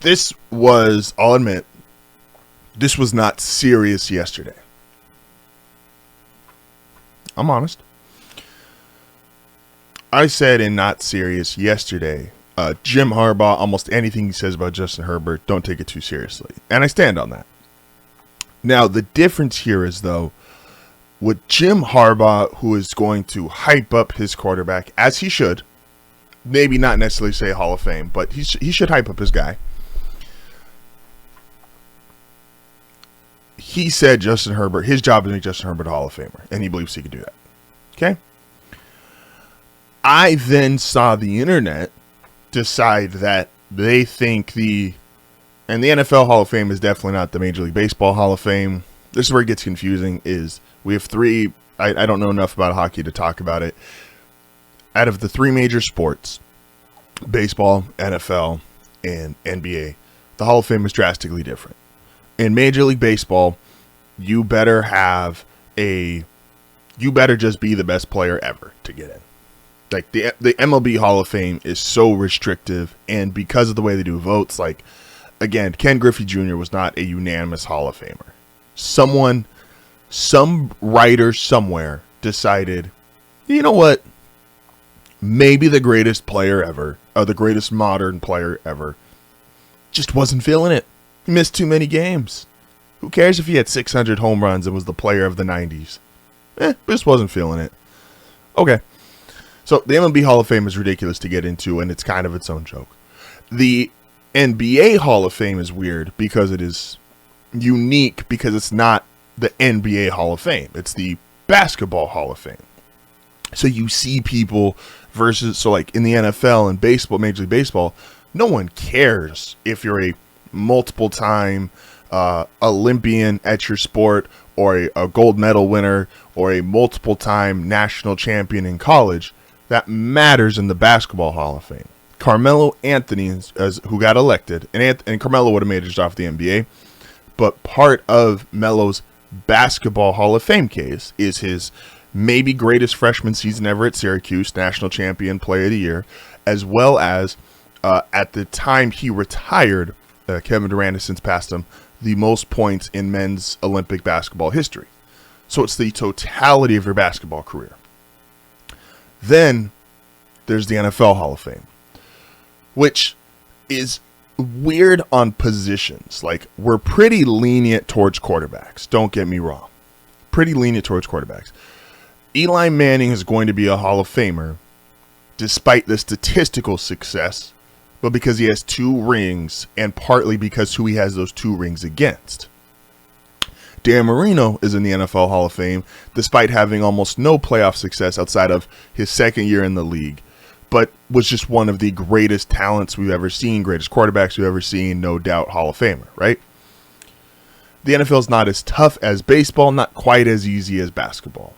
I'll admit, this was not serious yesterday. I'm honest. I said in not serious yesterday, Jim Harbaugh, almost anything he says about Justin Herbert, don't take it too seriously. And I stand on that. Now, the difference here is, though, with Jim Harbaugh, who is going to hype up his quarterback, as he should, maybe not necessarily say Hall of Fame, but he should hype up his guy. He said Justin Herbert, his job is to make Justin Herbert a Hall of Famer, and he believes he could do that. Okay? I then saw the internet decide that they think and the NFL Hall of Fame is definitely not the Major League Baseball Hall of Fame. This is where it gets confusing, is we have three, I don't know enough about hockey to talk about it. Out of the three major sports, baseball, NFL, and NBA, the Hall of Fame is drastically different. In Major League Baseball, you better just be the best player ever to get in. Like the MLB Hall of Fame is so restrictive, and because of the way they do votes, like, again, Ken Griffey Jr. was not a unanimous Hall of Famer. Some writer somewhere decided, you know what? Maybe the greatest player ever, or the greatest modern player ever, just wasn't feeling it. He missed too many games. Who cares if he had 600 home runs and was the player of the 90s? Just wasn't feeling it. Okay. So the MLB Hall of Fame is ridiculous to get into, and it's kind of its own joke. The NBA Hall of Fame is weird because it is unique, because it's not the NBA Hall of Fame. It's the Basketball Hall of Fame. So you see people so like in the NFL and baseball, Major League Baseball, no one cares if you're a multiple time Olympian at your sport, or a gold medal winner, or a multiple time national champion in college. That matters in the Basketball Hall of Fame. Carmelo Anthony, who got elected, and Carmelo would have made his off the NBA, but part of Melo's Basketball Hall of Fame case is his maybe greatest freshman season ever at Syracuse, national champion, player of the year, as well as at the time he retired, Kevin Durant has since passed him, the most points in men's Olympic basketball history. So it's the totality of your basketball career. Then there's the NFL Hall of Fame, which is weird on positions. Like, we're pretty lenient towards quarterbacks. Don't get me wrong. Pretty lenient towards quarterbacks. Eli Manning is going to be a Hall of Famer despite the statistical success, but because he has 2 rings, and partly because who he has those 2 rings against. Dan Marino is in the NFL Hall of Fame despite having almost no playoff success outside of his second year in the league, but was just one of the greatest talents we've ever seen, greatest quarterbacks we've ever seen, no doubt Hall of Famer, right? The NFL is not as tough as baseball, not quite as easy as basketball.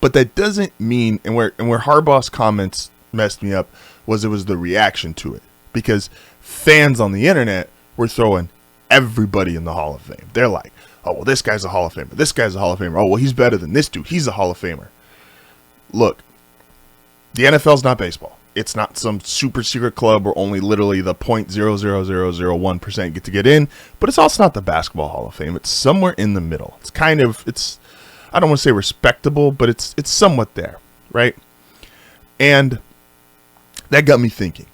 But that doesn't mean, and where Harbaugh's comments messed me up, was the reaction to it. Because fans on the internet were throwing everybody in the Hall of Fame. They're like, oh, well, this guy's a Hall of Famer. This guy's a Hall of Famer. Oh, well, he's better than this dude. He's a Hall of Famer. Look, the NFL's not baseball. It's not some super secret club where only literally the 0.00001% get in, but it's also not the Basketball Hall of Fame. It's somewhere in the middle. It's I don't want to say respectable, but it's somewhat there, right? And that got me thinking.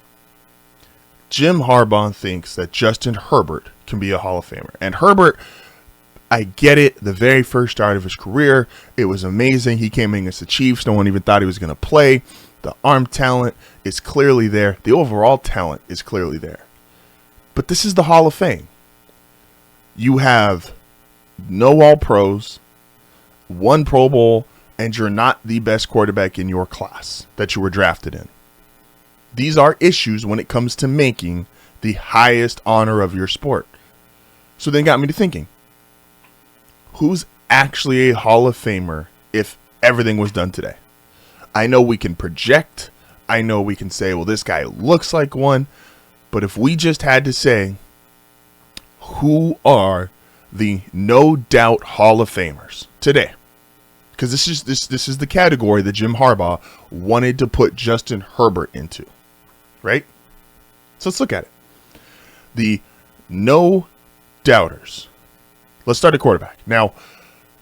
Jim Harbaugh thinks that Justin Herbert can be a Hall of Famer. And Herbert, I get it, the very first start of his career, it was amazing. He came in against the Chiefs. No one even thought he was going to play. The arm talent is clearly there. The overall talent is clearly there. But this is the Hall of Fame. You have no All-Pros, 1 Pro Bowl, and you're not the best quarterback in your class that you were drafted in. These are issues when it comes to making the highest honor of your sport. So then got me to thinking, who's actually a Hall of Famer if everything was done today? I know we can project. I know we can say, well, this guy looks like one. But if we just had to say, who are the no doubt Hall of Famers today? Because this is the category that Jim Harbaugh wanted to put Justin Herbert into, right? So let's look at it. The no doubters. Let's start at quarterback. Now,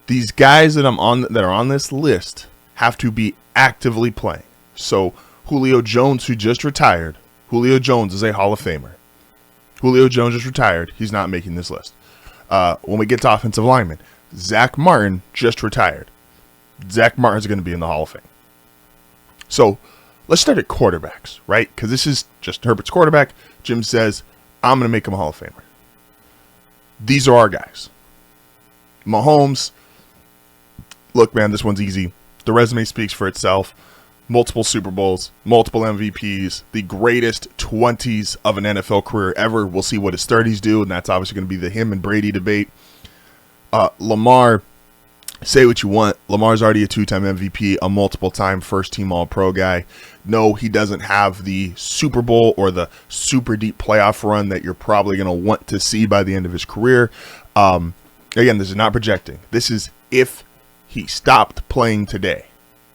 these guys that are on this list have to be actively playing. So Julio Jones, who just retired, Julio Jones is a Hall of Famer. Julio Jones just retired. He's not making this list. When we get to offensive linemen, Zach Martin just retired. Zach Martin's going to be in the Hall of Fame. So let's start at quarterbacks, right? Because this is Justin Herbert's quarterback. Jim says, I'm going to make him a Hall of Famer. These are our guys. Mahomes, look, man, this one's easy. The resume speaks for itself. Multiple Super Bowls, multiple MVPs, the greatest 20s of an NFL career ever. We'll see what his 30s do, and that's obviously going to be the him and Brady debate. Lamar, say what you want. Lamar's already a 2-time MVP, a multiple-time first-team All-Pro guy. No, he doesn't have the Super Bowl or the super deep playoff run that you're probably going to want to see by the end of his career. Again, this is not projecting. This is if he stopped playing today.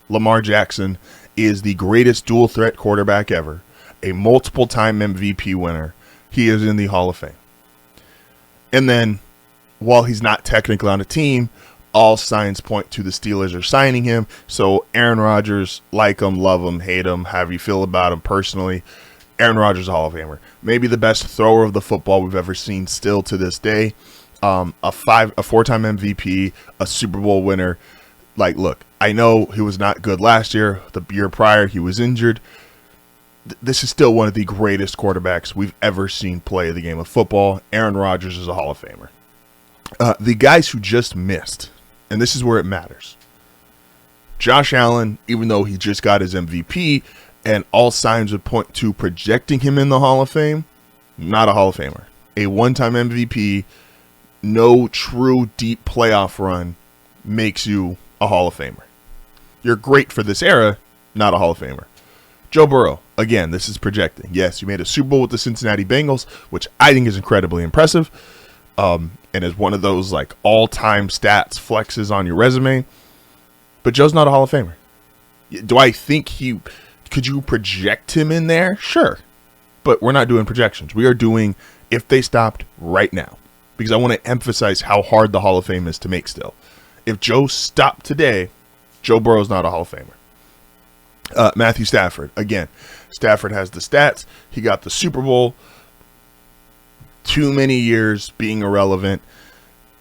Lamar Jackson is the greatest dual-threat quarterback ever, a multiple-time MVP winner. He is in the Hall of Fame. And then, while he's not technically on a team, all signs point to the Steelers are signing him. So Aaron Rodgers, like him, love him, hate him, however you feel about him personally, Aaron Rodgers is a Hall of Famer. Maybe the best thrower of the football we've ever seen still to this day. A 4-time MVP, a Super Bowl winner. Like, look, I know he was not good last year. The year prior, he was injured. This is still one of the greatest quarterbacks we've ever seen play the game of football. Aaron Rodgers is a Hall of Famer. The guys who just missed, and this is where it matters. Josh Allen, even though he just got his MVP, and all signs would point to projecting him in the Hall of Fame, not a Hall of Famer. A 1-time MVP, no true deep playoff run makes you a Hall of Famer. You're great for this era, not a Hall of Famer. Joe Burrow, again, this is projecting. Yes, you made a Super Bowl with the Cincinnati Bengals, which I think is incredibly impressive, and is one of those like all-time stats flexes on your resume. But Joe's not a Hall of Famer. Do I think could you project him in there? Sure. But we're not doing projections. We are doing if they stopped right now, because I want to emphasize how hard the Hall of Fame is to make still. If Joe stopped today, Joe Burrow's not a Hall of Famer. Matthew Stafford. Again, Stafford has the stats. He got the Super Bowl. Too many years being irrelevant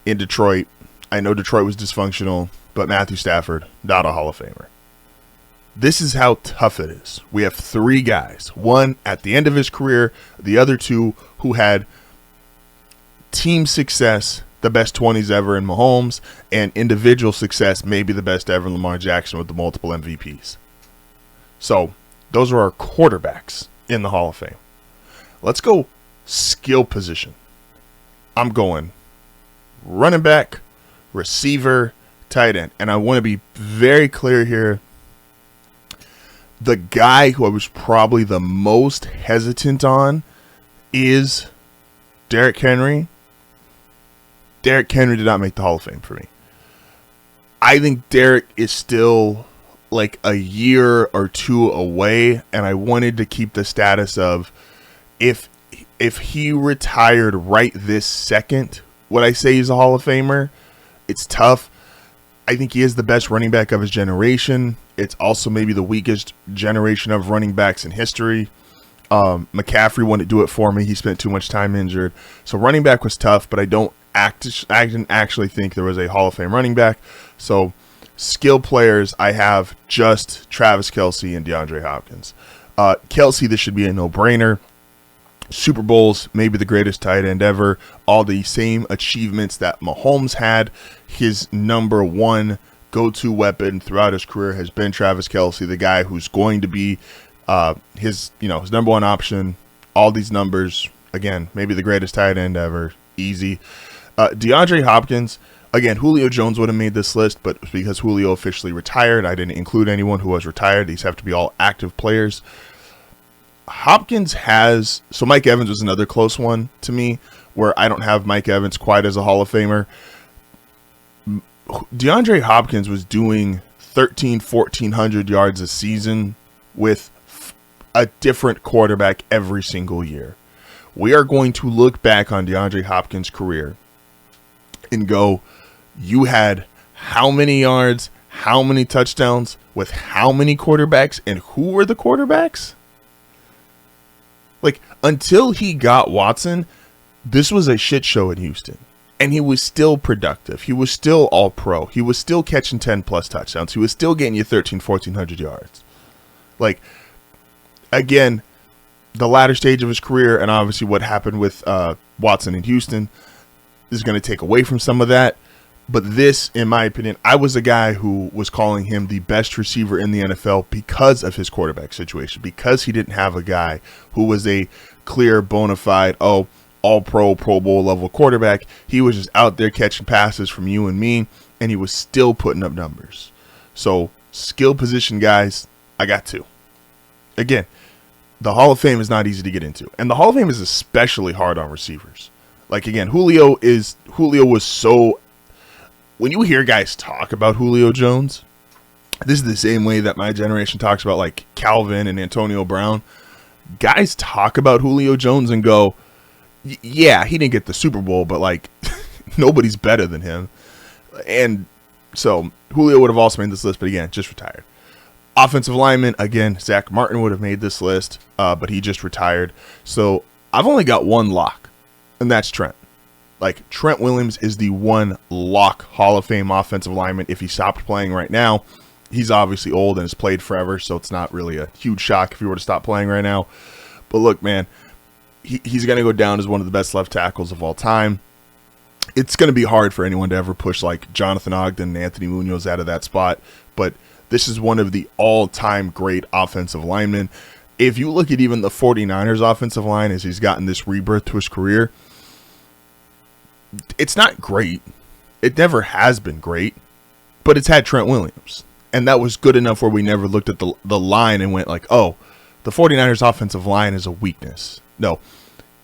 in Detroit. I know Detroit was dysfunctional, but Matthew Stafford, not a Hall of Famer. This is how tough it is. We have 3 guys. One at the end of his career. The other 2 who had team success, the best 20s ever in Mahomes, and individual success, maybe the best ever in Lamar Jackson with the multiple MVPs. So those are our quarterbacks in the Hall of Fame. Let's go skill position. I'm going running back, receiver, tight end. And I want to be very clear here. The guy who I was probably the most hesitant on is Derrick Henry. Derrick Henry did not make the Hall of Fame for me. I think Derrick is still like a year or 2 away, and I wanted to keep the status of if he retired right this second, would I say he's a Hall of Famer? It's tough. I think he is the best running back of his generation. It's also maybe the weakest generation of running backs in history. McCaffrey wouldn't do it for me. He spent too much time injured. So running back was tough, but I didn't actually think there was a Hall of Fame running back. So skill players, I have just Travis Kelce and DeAndre Hopkins. Kelce, this should be a no-brainer. Super Bowls, maybe the greatest tight end ever. All the same achievements that Mahomes had. His number one go-to weapon throughout his career has been Travis Kelce, the guy who's going to be his number one option. All these numbers, again, maybe the greatest tight end ever. Easy. DeAndre Hopkins, again, Julio Jones would have made this list, but because Julio officially retired, I didn't include anyone who was retired. These have to be all active players. Hopkins has, so Mike Evans was another close one to me, where I don't have Mike Evans quite as a Hall of Famer. DeAndre Hopkins was doing 1,400 yards a season with a different quarterback every single year. we are going to look back on DeAndre Hopkins' career and go, you had how many yards, how many touchdowns with how many quarterbacks, and who were the quarterbacks? Like, until he got Watson, this was a shit show in Houston. And he was still productive. He was still all pro. He was still catching 10 plus touchdowns. He was still getting you 1,400 yards. Like, again, the latter stage of his career and obviously what happened with Watson in Houston is going to take away from some of that. But this, in my opinion, I was a guy who was calling him the best receiver in the NFL because of his quarterback situation, because he didn't have a guy who was a clear, bona fide, all-pro, Pro Bowl level quarterback. He was just out there catching passes from you and me, and he was still putting up numbers. So, skill position guys, I got two. Again, the Hall of Fame is not easy to get into, and the Hall of Fame is especially hard on receivers. Like, again, Julio was so... When you hear guys talk about Julio Jones, this is the same way that my generation talks about, like, Calvin and Antonio Brown. Guys talk about Julio Jones and go, yeah, he didn't get the Super Bowl, but, like, nobody's better than him. And so Julio would have also made this list, but again, just retired. Offensive lineman, again, Zach Martin would have made this list, but he just retired. So I've only got one lock, and that's Trent. Like, Trent Williams is the one lock Hall of Fame offensive lineman. If he stopped playing right now, he's obviously old and has played forever, so it's not really a huge shock if he were to stop playing right now. But look, man, he's going to go down as one of the best left tackles of all time. It's going to be hard for anyone to ever push, like, Jonathan Ogden and Anthony Munoz out of that spot, but this is one of the all-time great offensive linemen. If you look at even the 49ers offensive line as he's gotten this rebirth to his career, it's not great. It never has been great, but it's had Trent Williams. And that was good enough where we never looked at the line and went like, oh, the 49ers offensive line is a weakness. No,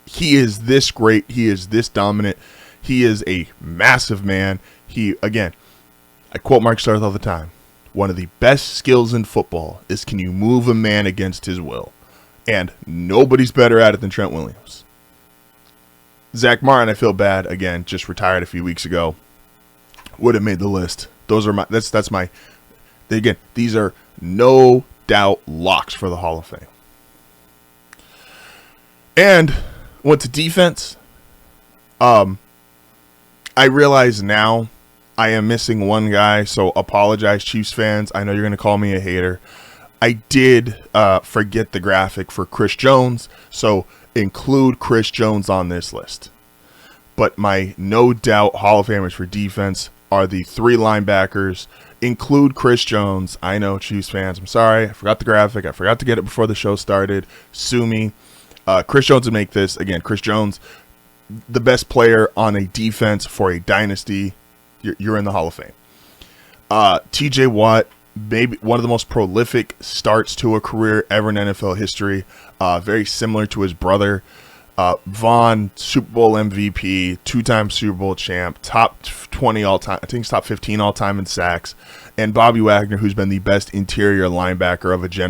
he is this great. He is this dominant. He is a massive man. Again, I quote Mark Starth all the time. One of the best skills in football is, can you move a man against his will? And nobody's better at it than Trent Williams. Zach Martin, I feel bad, again, just retired a few weeks ago. Would have made the list. Again, these are no doubt locks for the Hall of Fame. And went to defense. I realize now I am missing one guy, so apologize, Chiefs fans. I know you're going to call me a hater. I did forget the graphic for Chris Jones, so include Chris Jones on this list. But my no doubt Hall of Famers for defense are the three linebackers. Include Chris Jones. I know, Chiefs fans, I'm sorry. I forgot the graphic. I forgot to get it before the show started. Sue me. Chris Jones would make this. Again, Chris Jones, the best player on a defense for a dynasty. You're in the Hall of Fame. TJ Watt, maybe one of the most prolific starts to a career ever in NFL history. Very similar to his brother. Vaughn, Super Bowl MVP, two-time Super Bowl champ, top 20 all-time. I think he's top 15 all-time in sacks. And Bobby Wagner, who's been the best interior linebacker of a generation.